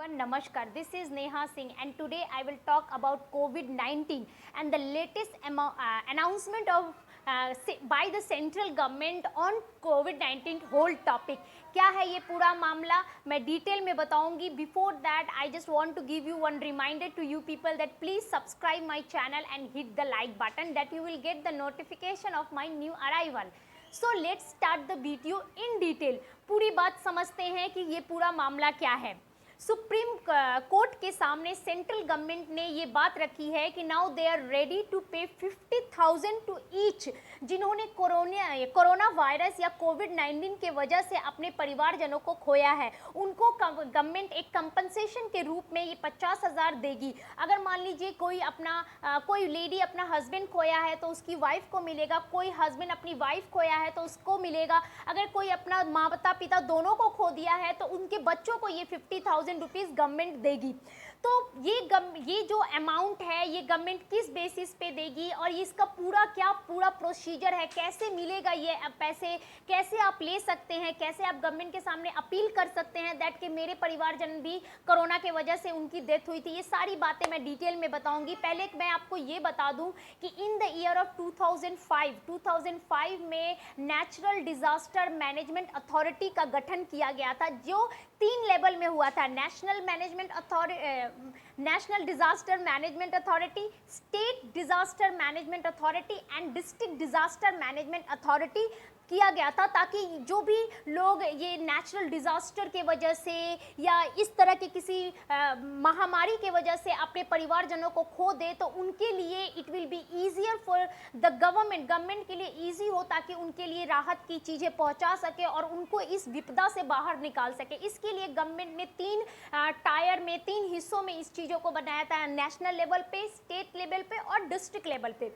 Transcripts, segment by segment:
Namaskar, this is Neha Singh and today I will talk about COVID-19 and the latest announcement of by the central government on COVID-19 whole topic. क्या है ये पूरा मामला मैं detail में बताऊंगी. Before that I just want to give you one reminder to you people that please subscribe my channel and hit the like button that you will get the notification of my new arrival. So let's start the video in detail. पूरी बात समझते हैं कि ये पूरा मामला क्या है. सुप्रीम कोर्ट के सामने सेंट्रल गवर्नमेंट ने ये बात रखी है कि now they are ready to pay 50,000 to each जिन्होंने कोरोना वायरस या कोविड-19 के वजह से अपने परिवारजनों को खोया है. उनको गवर्नमेंट एक कंपनसेशन के रूप में ये 50,000 देगी. अगर मान लीजिए कोई लेडी अपना हस्बैंड खोया है तो उसकी वाइफ को मिलेगा, कोई हस्बैंड अपनी वाइफ खोया है तो उसको मिलेगा, अगर कोई अपना माता पिता दोनों को खो दिया है तो उनके बच्चों को ये 50,000 रुपीस गवर्नमेंट देगी. तो ये जो अमाउंट है ये गवर्नमेंट किस बेसिस पे देगी और इसका पूरा प्रोसीजर है, कैसे मिलेगा ये पैसे, कैसे आप ले सकते हैं, कैसे आप गवर्नमेंट के सामने अपील कर सकते हैं दैट कि मेरे परिवारजन भी कोरोना के वजह से उनकी डेथ हुई थी. ये सारी बातें मैं डिटेल में बताऊंगी. पहले मैं आपको ये बता दूं कि इन द ईयर ऑफ 2005 में नेचुरल डिजास्टर मैनेजमेंट अथॉरिटी का गठन किया गया था जो 3 लेवल में हुआ था. National disaster management authority, state disaster management authority and district disaster management authority किया गया था ताकि जो भी लोग ये नेचुरल डिजास्टर के वजह से या इस तरह के किसी महामारी के वजह से अपने परिवारजनों को खो दे तो उनके लिए it will be easier for the government के लिए ईजी हो ताकि उनके लिए राहत की चीज़ें पहुंचा सके और उनको इस विपदा से बाहर निकाल सके. इसके लिए गवर्नमेंट ने 3 हिस्सों में इस चीज़ों को बनाया था, नेशनल लेवल पे, स्टेट लेवल पे और डिस्ट्रिक्ट लेवल पे.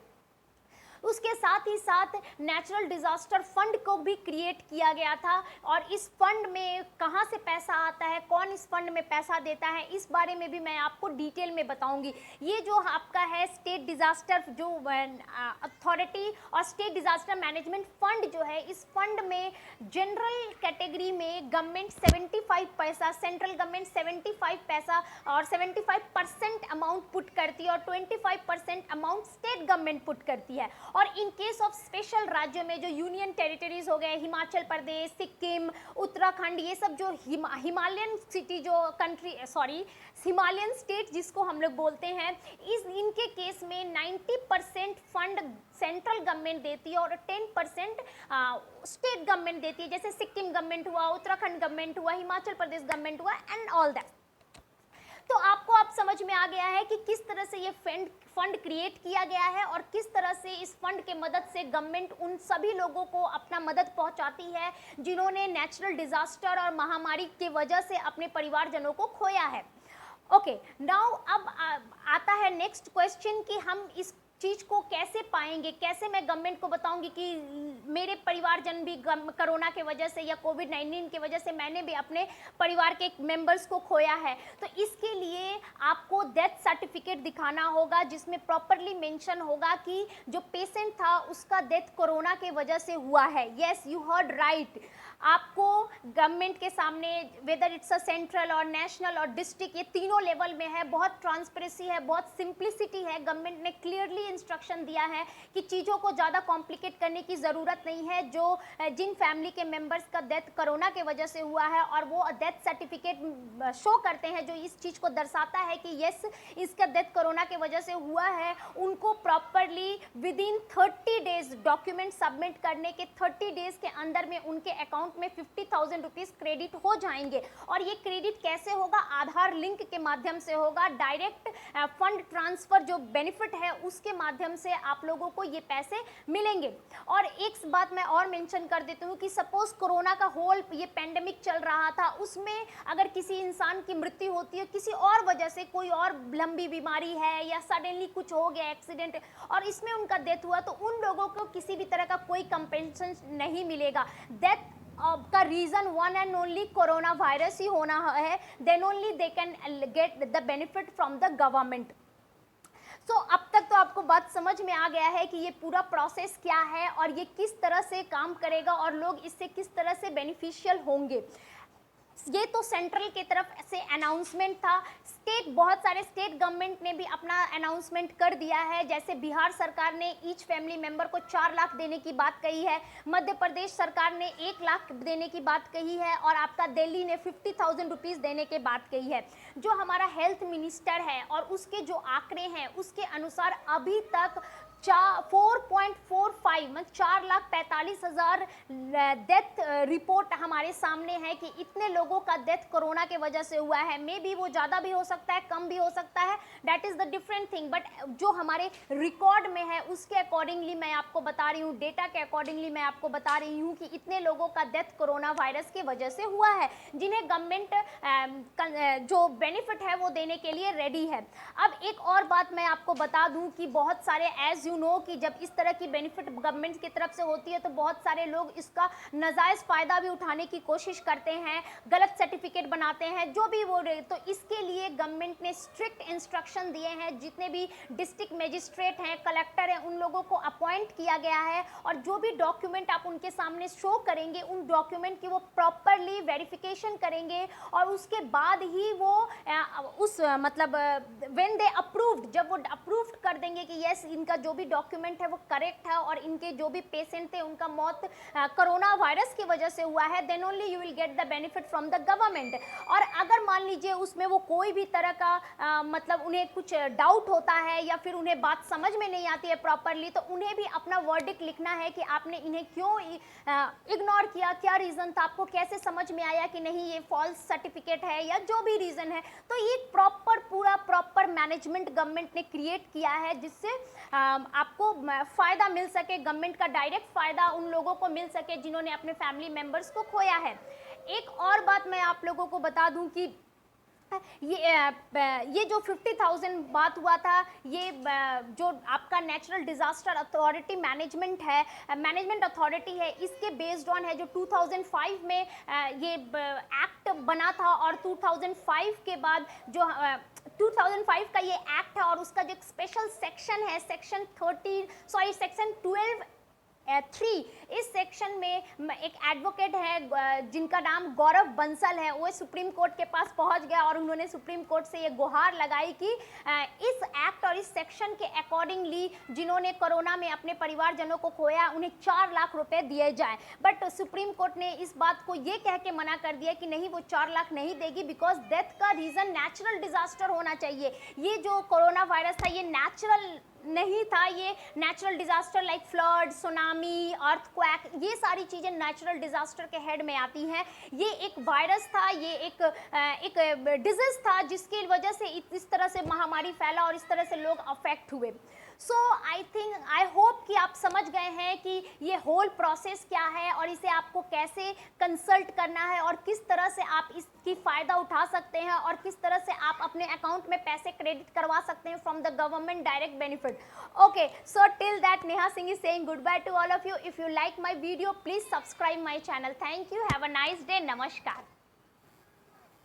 उसके साथ ही साथ नेचुरल डिजास्टर फंड को भी क्रिएट किया गया था और इस फंड में कहां से पैसा आता है, कौन इस फंड में पैसा देता है, इस बारे में भी मैं आपको डिटेल में बताऊंगी. ये जो आपका है स्टेट डिजास्टर जो अथॉरिटी और स्टेट डिजास्टर मैनेजमेंट फंड जो है, इस फंड में जनरल कैटेगरी में गवर्नमेंट 75 पैसा, सेंट्रल गवर्नमेंट 75 पैसा और 75% अमाउंट पुट करती है और 25% अमाउंट स्टेट गवर्नमेंट पुट करती है. और इन केस ऑफ स्पेशल राज्यों में जो यूनियन टेरिटरीज हो गए, हिमाचल प्रदेश, सिक्किम, उत्तराखंड, ये सब जो हिमालयन सिटी जो हिमालयन स्टेट जिसको हम लोग बोलते हैं, इनके केस में 90% फंड सेंट्रल गवर्नमेंट देती है और 10% स्टेट गवर्नमेंट देती है. जैसे सिक्किम गवर्नमेंट हुआ, उत्तराखंड गवर्नमेंट हुआ, हिमाचल प्रदेश गवर्नमेंट हुआ एंड ऑल दैट. तो आपको अब समझ में आ गया है कि किस तरह से ये फंड क्रिएट किया गया है और किस तरह से इस फंड के मदद से गवर्नमेंट उन सभी लोगों को अपना मदद पहुंचाती है जिन्होंने नेचुरल डिजास्टर और महामारी की वजह से अपने परिवारजनों को खोया है. ओके, नाउ अब आता है नेक्स्ट क्वेश्चन कि हम इस चीज़ को कैसे पाएंगे, कैसे मैं गवर्नमेंट को बताऊंगी कि मेरे परिवारजन भी कोरोना के वजह से या कोविड-19 की वजह से मैंने भी अपने परिवार के मेंबर्स को खोया है. तो इसके लिए आपको डेथ सर्टिफिकेट दिखाना होगा जिसमें प्रॉपरली मेंशन होगा कि जो पेशेंट था उसका डेथ कोरोना के वजह से हुआ है. Yes, you heard right. आपको गवर्नमेंट के सामने वेदर इट्स अ सेंट्रल और नेशनल और डिस्ट्रिक्ट, ये तीनों लेवल में है, बहुत ट्रांसपेरेंसी है, बहुत सिंप्लिसिटी है. गवर्नमेंट ने क्लियरली इंस्ट्रक्शन दिया है कि चीज़ों को ज़्यादा कॉम्प्लिकेट करने की ज़रूरत नहीं है. जिन फैमिली के मेंबर्स का डेथ कोरोना के वजह से हुआ है और वो डेथ सर्टिफिकेट शो करते हैं जो इस चीज़ को दर्शाता है कि यस इसका डेथ कोरोना के वजह से हुआ है, उनको properly with in 30 days document submit करने के 30 डेज के अंदर में उनके अकाउंट में 50,000 रुपीस क्रेडिट हो जाएंगे. और ये क्रेडिट कैसे होगा? आधार लिंक के माध्यम से होगा. डायरेक्ट फंड ट्रांसफर जो बेनिफिट है उसके माध्यम से आप लोगों को ये पैसे मिलेंगे. और एक बात मैं और मेंशन कर देती हूँ कि सपोज कोरोना का होल ये पेंडेमिक चल रहा था, उसमें अगर किसी इंसान की मृत्यु होती है किसी और वजह से, कोई और लंबी बीमारी है या सडनली कुछ हो गया एक्सीडेंट और इसमें उनका डेथ हुआ, तो उन लोगों को किसी भी तरह का कोई कंपेंसेशन नहीं मिलेगा. डेथ का reason one and only corona virus ही होना है, then only they can get the benefit from the government. So अब तक तो आपको बात समझ में आ गया है कि ये पूरा प्रोसेस क्या है और ये किस तरह से काम करेगा और लोग इससे किस तरह से बेनिफिशियल होंगे. ये तो सेंट्रल की तरफ से अनाउंसमेंट था। बहुत सारे स्टेट गवर्नमेंट ने भी अपना अनाउंसमेंट कर दिया है, जैसे बिहार सरकार ने ईच फैमिली मेंबर को 4 लाख देने की बात कही है, मध्य प्रदेश सरकार ने 1 लाख देने की बात कही है, और आपका दिल्ली ने 50,000 रुपीज़ देने की बात कही है। जो हमारा हेल्थ मिनिस्टर है और उसके जो आंकड़े हैं उसके अनुसार अभी तक 4.45 मतलब 4,45,000 डेथ रिपोर्ट हमारे सामने है कि इतने लोगों का डेथ कोरोना के वजह से हुआ है। मे बी वो ज़्यादा भी हो सकता है, कम भी हो सकता है, that is the different thing, but जो हमारे रिकॉर्ड में है उसके अकॉर्डिंगली मैं आपको बता रही हूँ, डेटा के अकॉर्डिंगली मैं आपको बता रही हूँ कि इतने लोगों का डेथ कोरोना वायरस की वजह से हुआ है, जिन्हें गवर्नमेंट जो बेनिफिट है वो देने के लिए रेडी है। अब एक और बात मैं आपको बता दूं कि बहुत सारे एज यू नो कि जब इस तरह की बेनिफिट गवर्नमेंट की तरफ से होती है तो बहुत सारे लोग इसका नाजायज़ फ़ायदा भी उठाने की कोशिश करते हैं, गलत सर्टिफिकेट बनाते हैं, जो भी वो तो इसके लिए गवर्नमेंट ने स्ट्रिक्ट इंस्ट्रक्शन दिए हैं। जितने भी डिस्ट्रिक्ट मजिस्ट्रेट हैं, कलेक्टर हैं, उन लोगों को अपॉइंट किया गया है, और जो भी डॉक्यूमेंट आप उनके सामने शो करेंगे उन डॉक्यूमेंट की वो प्रॉपरली वेरिफिकेशन करेंगे, और उसके बाद ही वो उस मतलब व्हेन दे अप्रूव्ड, जब वो अप्रूव्ड कर देंगे कि यस इनका जो भी डॉक्यूमेंट है वो करेक्ट है और इनके जो भी पेशेंट थे उनका मौत कोरोना वायरस की वजह से हुआ है, then only you will get the benefit from the government. और अगर मान लीजिए उसमें वो कोई भी तरह का मतलब उन्हें कुछ डाउट होता है या फिर उन्हें बात समझ में नहीं आती है प्रॉपरली, तो उन्हें भी अपना वर्डिक्ट लिखना है कि आपने इन्हें क्यों इग्नोर किया, क्या रीज़न था, आपको कैसे समझ में आया कि नहीं ये फॉल्स सर्टिफिकेट है या जो भी रीज़न है। तो ये पूरा प्रॉपर मैनेजमेंट गवर्नमेंट ने क्रिएट किया है, जिससे आपको फ़ायदा मिल सके, गवर्नमेंट का डायरेक्ट फ़ायदा उन लोगों को मिल सके जिन्होंने अपने फैमिली मेम्बर्स को खोया है। एक और बात मैं आप लोगों को बता दूं कि ये जो 50,000 बात हुआ था, ये जो आपका नेचुरल डिज़ास्टर अथॉरिटी मैनेजमेंट है, मैनेजमेंट अथॉरिटी है, इसके बेस्ड ऑन है जो 2005 में ये एक्ट बना था, और 2005 के बाद जो 2005 का ये एक्ट है और उसका जो एक स्पेशल सेक्शन है, सेक्शन 12 इस सेक्शन में एक एडवोकेट है जिनका नाम गौरव बंसल है, वो सुप्रीम कोर्ट के पास पहुंच गया और उन्होंने सुप्रीम कोर्ट से ये गुहार लगाई कि इस एक्ट और इस सेक्शन के अकॉर्डिंगली जिन्होंने कोरोना में अपने परिवारजनों को खोया उन्हें 4 लाख रुपए दिए जाए। बट सुप्रीम कोर्ट ने इस बात को ये कह के मना कर दिया कि नहीं, वो 4 लाख नहीं देगी, बिकॉज डेथ का रीज़न नेचुरल डिज़ास्टर होना चाहिए। ये जो कोरोना वायरस था ये नेचुरल नहीं था, ये natural disaster like flood, tsunami, earthquake, ये सारी चीज़ें नेचुरल डिज़ास्टर के हेड में आती हैं। ये एक वायरस था, ये एक डिजीज़ था जिसकी वजह से इस तरह से महामारी फैला और इस तरह से लोग अफेक्ट हुए। सो आई होप कि आप समझ गए हैं कि ये होल प्रोसेस क्या है और इसे आपको कैसे कंसल्ट करना है और किस तरह से आप इसकी फ़ायदा उठा सकते हैं और किस तरह से आप अपने अकाउंट में पैसे क्रेडिट करवा सकते हैं from the government direct benefit. Okay, so till that Neha Singh is saying goodbye to all of you. If you like my video, please subscribe my channel. Thank you. Have a nice day. Namaskar.